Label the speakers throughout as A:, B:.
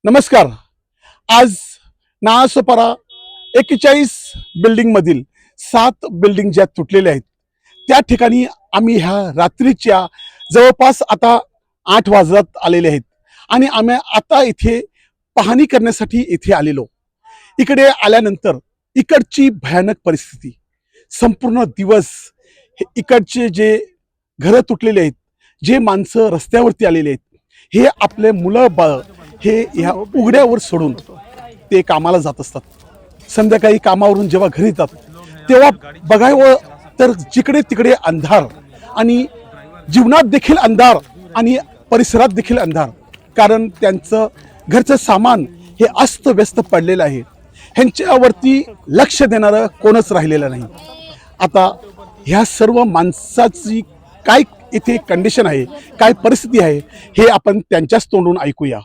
A: नमस्कार. आज नालासोपारा 41 बिल्डिंग मधील 7 बिल्डिंग ज्या तुटलेल्या आहेत त्या ठिकाणी आम्ही ह्या रात्रीच्या जवळपास आता 8 वाजत आलेले आहेत आणि आम्ही आता इथे पाहणी करण्यासाठी इथे आलेलो. इकडे आल्यानंतर इकडची भयानक परिस्थिती संपूर्ण दिवस इकडचे जे घरं तुटलेले आहेत, जे माणसं रस्त्यावरती आलेले आहेत, हे आपले मुलं बाळ हे ह्या उघड्यावर सोडून ते कामाला जात असतात. संध्याकाळी कामावरून जेव्हा घरी येतात तेव्हा बघावं तर जिकडे तिकडे अंधार आणि जीवनात देखील अंधार आणि परिसरात देखील अंधार, कारण त्यांचं घरचं सामान हे अस्तव्यस्त पडलेलं आहे. ह्यांच्यावरती लक्ष देणारं कोणच राहिलेलं नाही. आता ह्या सर्व माणसाची काय इथे कंडिशन आहे, काय परिस्थिती आहे, हे आपण त्यांच्याच तोंडून ऐकूया.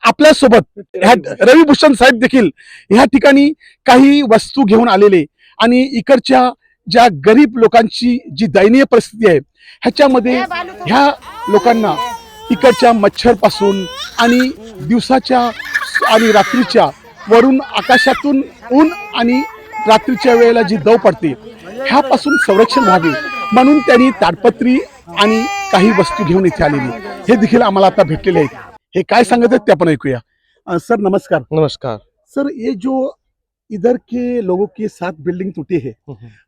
A: आपल्यासोबत ह्या रविभूषण साहेब देखील ह्या ठिकाणी काही वस्तू घेऊन आलेले आणि इकडच्या ज्या गरीब लोकांची जी दयनीय परिस्थिती आहे ह्याच्यामध्ये ह्या लोकांना इकडच्या मच्छर पासून आणि दिवसाच्या आणि रात्रीच्या वरून आकाशातून ऊन आणि रात्रीच्या वेळेला जी दव पडते ह्यापासून संरक्षण व्हावे म्हणून त्यांनी ताडपत्री आणि काही वस्तू घेऊन इथे आलेली हे देखील आम्हाला आता भेटलेले आहेत. हे काय सांगत आहेत ते आपण ऐकूया. सर नमस्कार.
B: नमस्कार
A: सर, ये जो इधर के लोगों की 7 बिल्डिंग टूटी है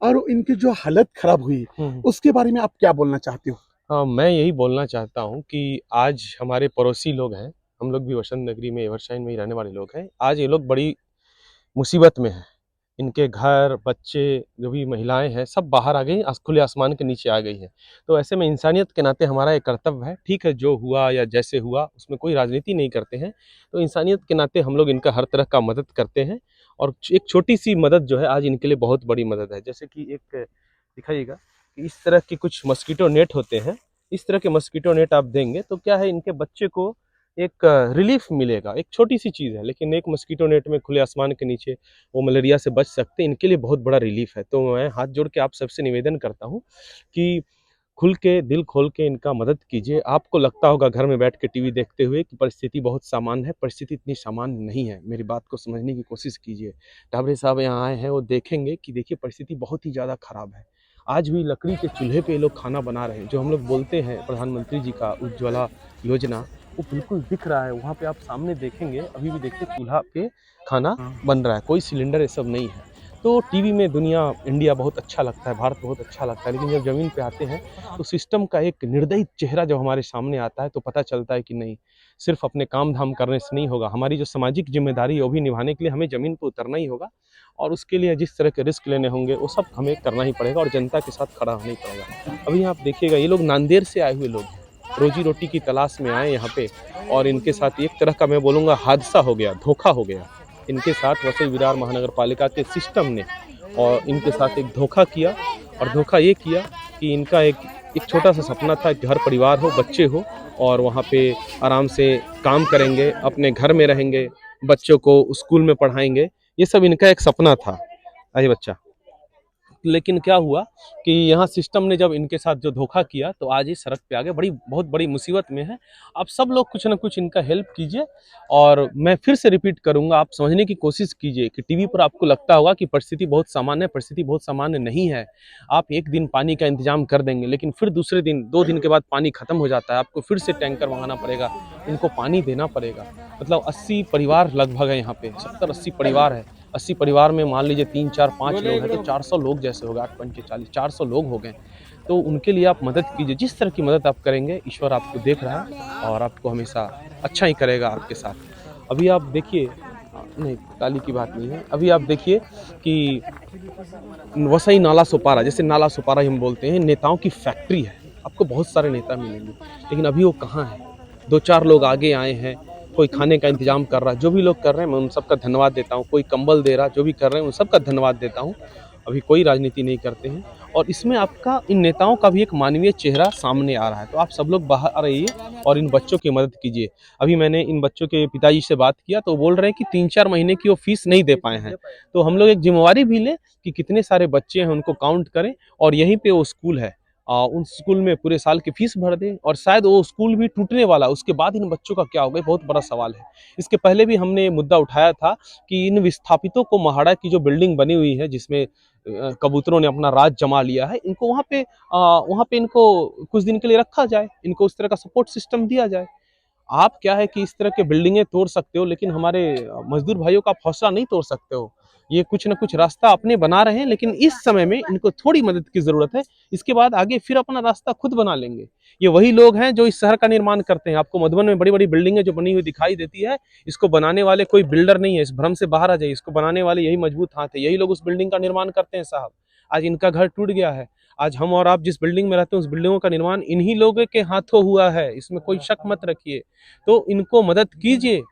A: और इनकी जो हालत खराब हुई उसके बारे में आप क्या बोलना चाहते हो?
B: हाँ, मैं यही बोलना चाहता हूँ कि आज हमारे पड़ोसी लोग हैं, हम लोग भी वसंत नगरी में एवरशाइन में ही रहने वाले लोग हैं. आज ये लोग बड़ी मुसीबत में हैं. इनके घर बच्चे जो भी महिलाएं हैं सब बाहर आ गई, खुले आसमान के नीचे आ गई हैं. तो ऐसे में इंसानियत के नाते हमारा एक कर्तव्य है. ठीक है, जो हुआ या जैसे हुआ उसमें कोई राजनीति नहीं करते हैं, तो इंसानियत के नाते हम लोग इनका हर तरह का मदद करते हैं. और एक छोटी सी मदद जो है आज इनके लिए बहुत बड़ी मदद है. जैसे कि एक दिखाइएगा कि इस तरह के कुछ मस्कीटो नेट होते हैं. इस तरह के मस्कीटो नेट आप देंगे तो क्या है, इनके बच्चे को एक रिलीफ मिलेगा. एक छोटी सी चीज़ है, लेकिन एक मस्कीटो नेट में खुले आसमान के नीचे वो मलेरिया से बच सकते हैं. इनके लिए बहुत बड़ा रिलीफ है. तो मैं हाथ जोड़ के आप सबसे निवेदन करता हूँ कि खुल के दिल खोल के इनका मदद कीजिए. आपको लगता होगा घर में बैठ के टीवी देखते हुए कि परिस्थिति बहुत सामान्य है. परिस्थिति इतनी सामान्य नहीं है. मेरी बात को समझने की कोशिश कीजिए. डाबरे साहब यहाँ आए हैं, वो देखेंगे कि देखिए परिस्थिति बहुत ही ज़्यादा खराब है. आज भी लकड़ी के चूल्हे पे ये लोग खाना बना रहे हैं. जो हम लोग बोलते हैं प्रधानमंत्री जी का उज्ज्वला योजना, वो बिल्कुल दिख रहा है. वहाँ पे आप सामने देखेंगे, अभी भी देखते चूल्हा पे खाना बन रहा है. कोई सिलेंडर ये सब नहीं है. तो टीवी में दुनिया इंडिया बहुत अच्छा लगता है, भारत बहुत अच्छा लगता है, लेकिन जब ज़मीन पे आते हैं तो सिस्टम का एक निर्दयी चेहरा जब हमारे सामने आता है तो पता चलता है कि नहीं, सिर्फ अपने काम धाम करने से नहीं होगा. हमारी जो सामाजिक जिम्मेदारी है वो भी निभाने के लिए हमें ज़मीन पर उतरना ही होगा, और उसके लिए जिस तरह के रिस्क लेने होंगे वो सब हमें करना ही पड़ेगा और जनता के साथ खड़ा होना ही पड़ेगा. अभी आप देखिएगा, ये लोग नांदेड़ से आए हुए लोग हैं, रोजी रोटी की तलाश में आए यहाँ पे, और इनके साथ एक तरह का मैं बोलूँगा हादसा हो गया, धोखा हो गया. इनके साथ वसई विरार महानगर पालिका के सिस्टम ने और इनके साथ एक धोखा किया. और धोखा ये किया कि इनका एक छोटा सा सपना था, घर परिवार हो, बच्चे हो, और वहाँ पे आराम से काम करेंगे, अपने घर में रहेंगे, बच्चों को स्कूल में पढ़ाएंगे. ये सब इनका एक सपना था. अरे बच्चा, लेकिन क्या हुआ कि यहाँ सिस्टम ने जब इनके साथ जो धोखा किया तो आज ये सड़क पे आ गए, बहुत बड़ी मुसीबत में है. आप सब लोग कुछ ना कुछ इनका हेल्प कीजिए. और मैं फिर से रिपीट करूँगा, आप समझने की कोशिश कीजिए कि टीवी पर आपको लगता होगा कि परिस्थिति बहुत सामान्य है. परिस्थिति बहुत सामान्य नहीं है. आप एक दिन पानी का इंतजाम कर देंगे, लेकिन फिर दूसरे दिन 2 दिन के बाद पानी खत्म हो जाता है. आपको फिर से टैंकर मंगाना पड़ेगा, इनको पानी देना पड़ेगा. मतलब 80 परिवार लगभग है यहाँ पे, 70-80 परिवार है. 80 परिवार में मान लीजिए 3, 4, 5 लोग हैं तो 400 लोग जैसे हो गए, 8 पंचे 40, 400 लोग हो गए. तो उनके लिए आप मदद कीजिए. जिस तरह की मदद आप करेंगे ईश्वर आपको देख रहा है और आपको हमेशा अच्छा ही करेगा आपके साथ. अभी आप देखिए, नहीं ताली की बात नहीं है, अभी आप देखिए कि वसई नालासोपारा, जैसे नालासोपारा हम बोलते हैं, नेताओं की फैक्ट्री है. आपको बहुत सारे नेता मिलेंगे, लेकिन अभी वो कहाँ हैं? 2-4 लोग आगे आए हैं, कोई खाने का इंतजाम कर रहा है. जो भी लोग कर रहे हैं मैं उन सबका धन्यवाद देता हूँ. कोई कंबल दे रहा, जो भी कर रहे हैं उन सबका धन्यवाद देता हूँ. अभी कोई राजनीति नहीं करते हैं, और इसमें आपका इन नेताओं का भी एक मानवीय चेहरा सामने आ रहा है. तो आप सब लोग बाहर आइए और इन बच्चों की मदद कीजिए. अभी मैंने इन बच्चों के पिताजी से बात किया तो बोल रहे हैं कि 3-4 महीने की वो फीस नहीं दे पाए हैं. तो हम लोग एक जिम्मेवारी भी लें कि कितने सारे बच्चे हैं उनको काउंट करें, और यहीं पे वो स्कूल है उन स्कूल में पूरे साल की फीस भर दें और शायद वो स्कूल भी टूटने वाला, उसके बाद इन बच्चों का क्या होगा, बहुत बड़ा सवाल है। इसके पहले भी हमने ये मुद्दा उठाया था कि इन विस्थापितों को महाड़ा की जो बिल्डिंग बनी हुई है जिसमें कबूतरों ने अपना राज जमा लिया है, इनको वहाँ पे इनको कुछ दिन के लिए रखा जाए, इनको उस तरह का सपोर्ट सिस्टम दिया जाए। आप क्या है कि इस तरह के बिल्डिंगें तोड़ सकते हो, लेकिन हमारे मजदूर भाइयों का हौसला नहीं तोड़ सकते हो। ये कुछ ना कुछ रास्ता अपने बना रहे हैं, लेकिन इस समय में इनको थोड़ी मदद की जरूरत है। इसके बाद आगे फिर अपना रास्ता खुद बना लेंगे। ये वही लोग हैं जो इस शहर का निर्माण करते हैं। आपको मधुबन में बड़ी बड़ी बिल्डिंगें जो बनी हुई दिखाई देती है, इसको बनाने वाले कोई बिल्डर नहीं है, इस भ्रम से बाहर आ जाइए। इसको बनाने वाले यही मजबूत हाथ है, यही लोग उस बिल्डिंग का निर्माण करते हैं साहब। आज इनका घर टूट गया है, आज हम और आप जिस बिल्डिंग में रहते हैं उस बिल्डिंगों का निर्माण इन्हीं लोगों के हाथों हुआ है, इसमें कोई शक मत रखिए। तो इनको मदद कीजिए,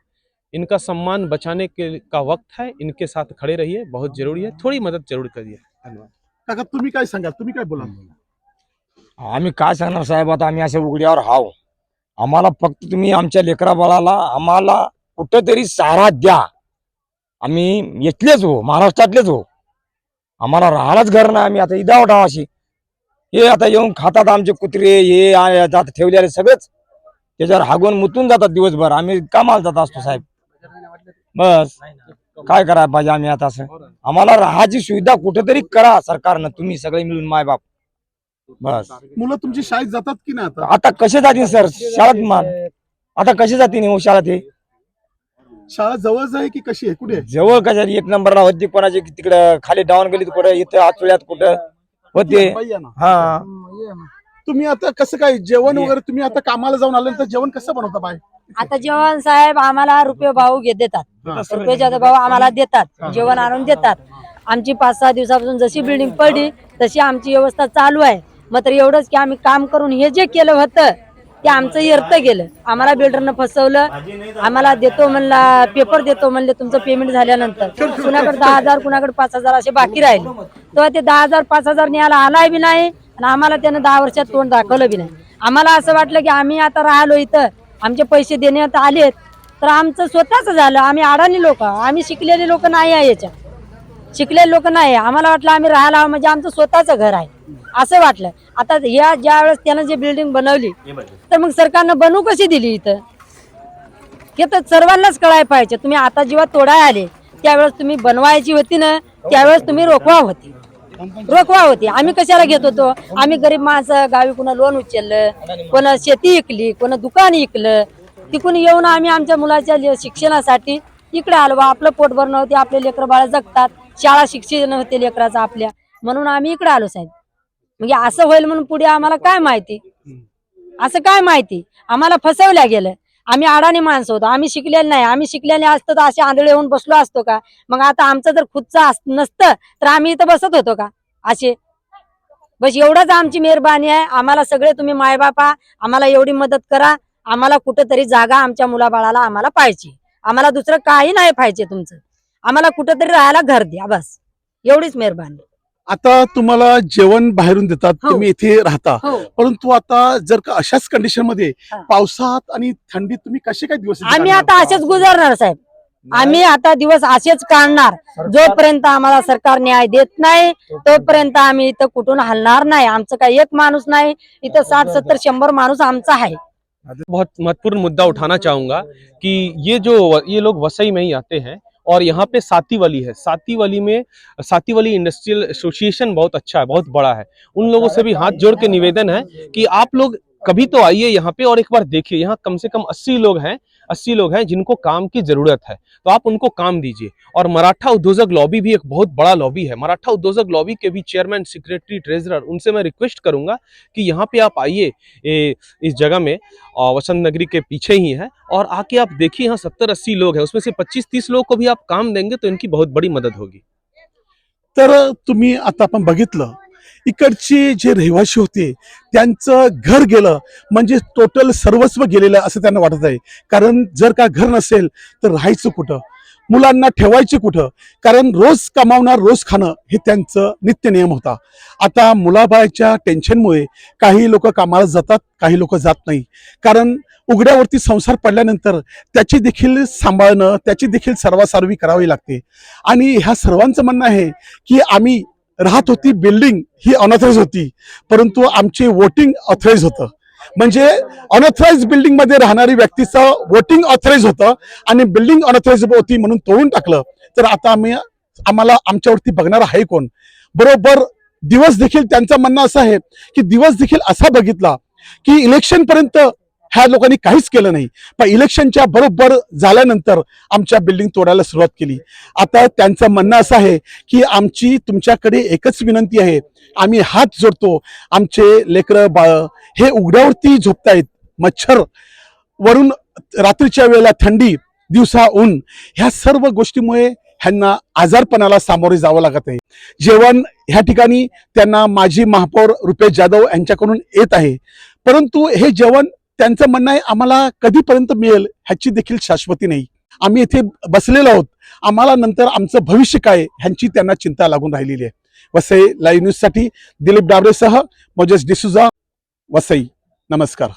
B: इनका सम्मान बचाने के का वक्त है, इनके साथ खड़े रहिए, बहुत जरूरी है, थोड़ी मदद जरूर करिए। धन्यवाद।
A: काका तुम्ही काय सांगाल, तुम्ही काय बोला?
C: आम्ही काय सांगणार साहेब, आता आम्ही असे उघड्यावर हाव. आम्हाला फक्त तुम्ही आमच्या लेकरा बाळाला आम्हाला कुठेतरी सहारा द्या. आम्ही इथलेच हो, महाराष्ट्रातलेच हो. आम्हाला राहायलाच घर नाही. आम्ही आता इदा उठाव अशी हे आता येऊन खातात आमचे कुत्रे, हे आता ठेवलेले सगळेच त्याच्यावर हागून मुतून जातात दिवसभर. आम्ही कामाला जात असतो साहेब. बस काय करायला पाहिजे आम्ही आता? असं आम्हाला राहायची सुविधा कुठेतरी करा सरकारनं, तुम्ही सगळे मिळून मायबाप. बस
A: मुलं तुमची शाळेत जातात की नाही आता?
C: आता कसे जातील सर शाळेत? मान आता कसे जातील हो शाळेत? हे
A: शाळा जवळच आहे की कशी आहे, कुठे आहे?
C: जवळ कशा एक नंबरला होती, कोणाची तिकडे खाली डाऊन गेली, कुठं इथं आचुळ्यात कुठं होते.
A: बाई या ना.
C: हा
A: तुम्ही आता कसं काय जेवण वगैरे, तुम्ही आता कामाला जाऊन आल्यानंतर जेवण कसं बनवता बाय?
D: आता जेवण साहेब आम्हाला रुपये भाऊ देतात, रुपयाचा भाऊ आम्हाला देतात, जेवण आणून देतात. आमची 5-6 दिवसापासून जशी बिल्डिंग पडली तशी आमची व्यवस्था चालू आहे. मात्र एवढंच की आम्ही काम करून हे जे केलं होतं ते आमचं व्यर्थ गेलं. आम्हाला बिल्डरनं फसवलं. आम्हाला देतो म्हणला, पेपर देतो म्हणले तुमचं पेमेंट झाल्यानंतर. कुणाकडे 10,000 कुणाकडे 5,000 असे बाकी राहिले. तेव्हा ते 10,000 5,000 न्यायला आलाय बी नाही आणि आम्हाला त्यानं 10 वर्षात तोंड दाखवलं बी नाही. आम्हाला असं वाटलं की आम्ही आता राहिलो इथं, आमचे पैसे देण्यात आलेत तर आमचं स्वतःच झालं. आम्ही अडाणी लोक, आम्ही शिकलेले लोक नाही आहे, याच्यात शिकलेले लोक नाही. आम्हाला वाटलं आम्ही राहायला म्हणजे आमचं स्वतःच घर आहे असं वाटलं. आता या ज्या वेळेस त्यानं जे बिल्डिंग बनवली तर मग सरकारनं बनवू कशी दिली इथं, हे तर सर्वांनाच कळायला पाहिजे. तुम्ही आता जेव्हा तोडाय आले त्यावेळेस तुम्ही बनवायची होती ना, त्यावेळेस तुम्ही रोखवा होती. आम्ही कशाला घेत होतो? आम्ही गरीब माणसं, गावी कुणा लोन उचललं, कोणा शेती विकली, कोणा दुकान विकलं, तिकून येऊन आम्ही आमच्या मुलाच्या शिक्षणासाठी इकडे आलो. आपलं पोट भरणं होते, आपले लेकर बाळ जगतात, शाळा शिक्षण होते लेकराचं आपल्या, म्हणून आम्ही इकडे आलो साहेब. म्हणजे असं होईल म्हणून पुढे आम्हाला काय माहिती? असं काय माहिती? आम्हाला फसवल्या गेलं. आम्ही अडाणी माणसं होतो, आम्ही शिकलेले नाही. आम्ही शिकलेले असतो तर असे आंधळे होऊन बसलो असतो का? मग आता आमचं जर खुदचं नसतं तर आम्ही इथं बसत होतो का असे? बस एवढंच आमची मेहरबानी आहे. आम्हाला सगळे तुम्ही मायबापा, आम्हाला एवढी मदत करा. आम्हाला कुठंतरी जागा आमच्या मुलाबाळाला आम्हाला पाहिजे. आम्हाला दुसरं काही नाही पाहिजे तुमचं. आम्हाला कुठंतरी राहायला घर द्या, बस एवढीच मेहरबानी.
A: आता तुम्हाला जेवण बाहेरून देतात,
D: हो.
A: तुम्ही इथे राहता,
D: हो.
A: परंतु आता जर का अशाच कंडिशन मध्ये
D: हा.
A: पावसात आणि थंडीत तुम्ही कसे काय दिवस
D: आम्ही आता असेच गुजारणार साहेब. आम्ही आता दिवस असेच काढणार. जोपर्यंत आम्हाला सरकार न्याय देत नाही तोपर्यंत आम्ही इथं कुठून हलणार नाही. आमचं काही एक माणूस नाही इथं, 60-70-100 माणूस आमचा आहे.
B: बहुत महत्वपूर्ण मुद्दा उठाना चाहूंगा कि ये लोग वसई में ही आते हैं और यहाँ पे सातीवली है। सातीवली इंडस्ट्रियल एसोसिएशन बहुत अच्छा है, बहुत बड़ा है। उन लोगों से भी हाथ जोड़ के निवेदन है कि आप लोग कभी तो आइए यहाँ पे और एक बार देखिए। यहाँ कम से कम 80 लोग हैं जिनको काम की जरूरत है, तो आप उनको काम दीजिए। और मराठा उद्योजक लॉबी भी एक बहुत बड़ा लॉबी है। मराठा उद्योजक लॉबी के भी चेयरमैन, सेक्रेटरी, ट्रेजरर, उनसे मैं रिक्वेस्ट करूंगा कि यहाँ पे आप आइए, इस जगह में वसंत नगरी के पीछे ही है, और आके आप देखिए यहाँ 70-80 लोग हैं, उसमें से 25-30 लोग को भी आप काम देंगे तो इनकी बहुत बड़ी मदद होगी।
A: तर तुम्ही आता आपण बघितलं, इकडचे जे रहिवासी होते त्यांचं घर गेलं म्हणजे टोटल सर्वस्व गेलेलं असं त्यांना वाटत आहे. कारण जर का घर नसेल तर राहायचं कुठं, मुलांना ठेवायचे कुठं? कारण रोज कमावणार रोज खाणं हे त्यांचं नित्य नियम होता. आता मुलाबाळाच्या टेन्शनमुळे काही लोक कामाला जातात, काही लोक जात नाही. कारण उघड्यावरती संसार पडल्यानंतर त्याची देखील सांभाळणं, त्याची देखील सर्वासार्वी करावी लागते. आणि ह्या सर्वांचं म्हणणं आहे की आम्ही राहत होती बिल्डिंग ही अनऑथराईज होती, परंतु आमचे वोटिंग ऑथराईज होतं. म्हणजे अनऑथराईज बिल्डिंग मध्ये राहणारी व्यक्तीचं वोटिंग ऑथराईज होतं आणि बिल्डिंग अनऑथराईज होती म्हणून तोडून टाकलं. तर आता आम्हाला आमच्यावरती बघणार आहे कोण? बरोबर दिवस देखील त्यांचं म्हणणं असं आहे की दिवस देखील असा बघितला की इलेक्शन पर्यंत ह्या लोकांनी काहीच केलं नाही, पण इलेक्शनच्या बरोबर झाल्यानंतर आमच्या बिल्डिंग तोडायला सुरुवात केली. आता त्यांचं म्हणणं असं आहे की आमची तुमच्याकडे एकच विनंती आहे, आम्ही हात जोडतो, आमचे लेकरं बाळ हे उघड्यावरती झोपतायत, मच्छर वरून रात्रीच्या वेळेला थंडी, दिवसा ऊन, ह्या सर्व गोष्टीमुळे ह्यांना आजारपणाला सामोरे जावं लागत आहे. जेवण ह्या ठिकाणी त्यांना माजी महापौर रुपेश जाधव यांच्याकडून येत आहे, परंतु हे जेवण त्यांचं म्हणणं आहे आम्हाला कधीपर्यंत मिळेल ह्याची देखील शाश्वती नाही. आम्ही इथे बसलेलो आहोत, आम्हाला नंतर आमचं भविष्य काय ह्यांची त्यांना चिंता लागून राहिलेली आहे. वसई लाईव्ह न्यूज साठी दिलीप डाबरेसह मोजेस डिसूजा, वसई. नमस्कार.